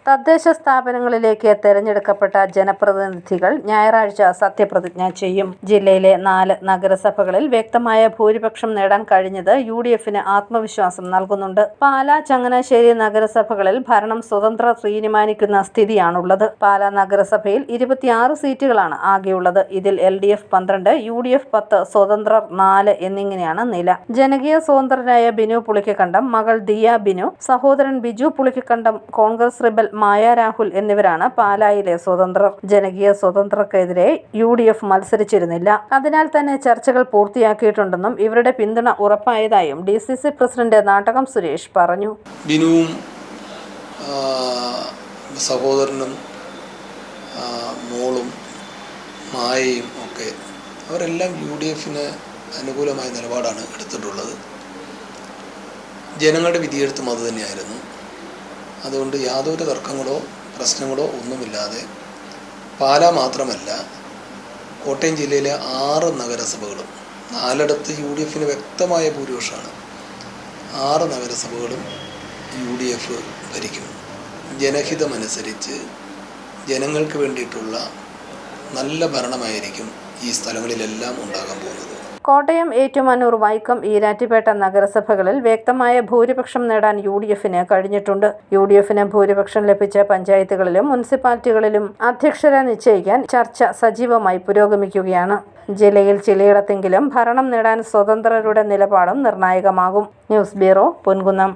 തദ്ദേശ സ്ഥാപനങ്ങളിലേക്ക് തെരഞ്ഞെടുക്കപ്പെട്ട ജനപ്രതിനിധികൾ ഞായറാഴ്ച സത്യപ്രതിജ്ഞ ചെയ്യും. ജില്ലയിലെ 4 നഗരസഭകളിൽ വ്യക്തമായ ഭൂരിപക്ഷം നേടാൻ കഴിഞ്ഞത് UDFന് ആത്മവിശ്വാസം നൽകുന്നുണ്ട്. പാലാ, ചങ്ങനാശ്ശേരി നഗരസഭകളിൽ ഭരണം സ്വതന്ത്രർ തീരുമാനിക്കുന്ന സ്ഥിതിയാണുള്ളത്. പാലാ നഗരസഭയിൽ 26 സീറ്റുകളാണ് ആകെയുള്ളത്. ഇതിൽ LDF 12, UDF 10, സ്വതന്ത്രർ 4 എന്നിങ്ങനെയാണ് നില. ജനകീയ സ്വതന്ത്രരായ ബിനു പുളിക്കക്കണ്ടം, മകൾ ദിയ ബിനു, സഹോദരൻ ബിജു പുളിക്കക്കണ്ടം, കോൺഗ്രസ് റിബൽ മായ രാഹുൽ എന്നിവരാണ് പാലായിലെ സ്വതന്ത്രർ. ജനകീയ സ്വതന്ത്രർക്കെതിരെ UDF മത്സരിച്ചിരുന്നില്ല. അതിനാൽ തന്നെ ചർച്ചകൾ പൂർത്തിയാക്കിയിട്ടുണ്ടെന്നും ഇവരുടെ പിന്തുണ ഉറപ്പായതായും DCC പ്രസിഡന്റ് നാട്ടകം സുരേഷ് പറഞ്ഞു. ബിനുവും സഹോദരനും മോളും മായയും ഒക്കെ അവരെല്ലാം UDFന് അനുകൂലമായ നിലപാടാണ് എടുത്തിട്ടുള്ളത്. ജനങ്ങളുടെ വിധിയെഴുത്തും അത് തന്നെയായിരുന്നു. അതുകൊണ്ട് യാതൊരു തർക്കങ്ങളോ പ്രശ്നങ്ങളോ ഒന്നുമില്ലാതെ പാലാ മാത്രമല്ല, കോട്ടയം ജില്ലയിലെ 6 നഗരസഭകളും 4ഇടത്ത് UDFന് വ്യക്തമായ ഭൂരിപക്ഷമാണ്. 6 നഗരസഭകളും UDF ഭരിക്കും. ജനഹിതമനുസരിച്ച് ജനങ്ങൾക്ക് വേണ്ടിയിട്ടുള്ള നല്ല ഭരണമായിരിക്കും ഈ സ്ഥലങ്ങളിലെല്ലാം ഉണ്ടാകാൻ പോകുന്നത്. കോട്ടയം, ഏറ്റുമാനൂർ, വൈക്കം, ഈരാറ്റുപേട്ട നഗരസഭകളിൽ വ്യക്തമായ ഭൂരിപക്ഷം നേടാൻ UDFന് കഴിഞ്ഞിട്ടുണ്ട്. UDFന് ഭൂരിപക്ഷം ലഭിച്ച പഞ്ചായത്തുകളിലും മുനിസിപ്പാലിറ്റികളിലും അധ്യക്ഷരെ നിശ്ചയിക്കാൻ ചർച്ച സജീവമായി പുരോഗമിക്കുകയാണ്. ജില്ലയിൽ ചിലയിടത്തെങ്കിലും ഭരണം നേടാൻ സ്വതന്ത്രരുടെ നിലപാടും നിർണായകമാകും. News bureau, Ponkunnam.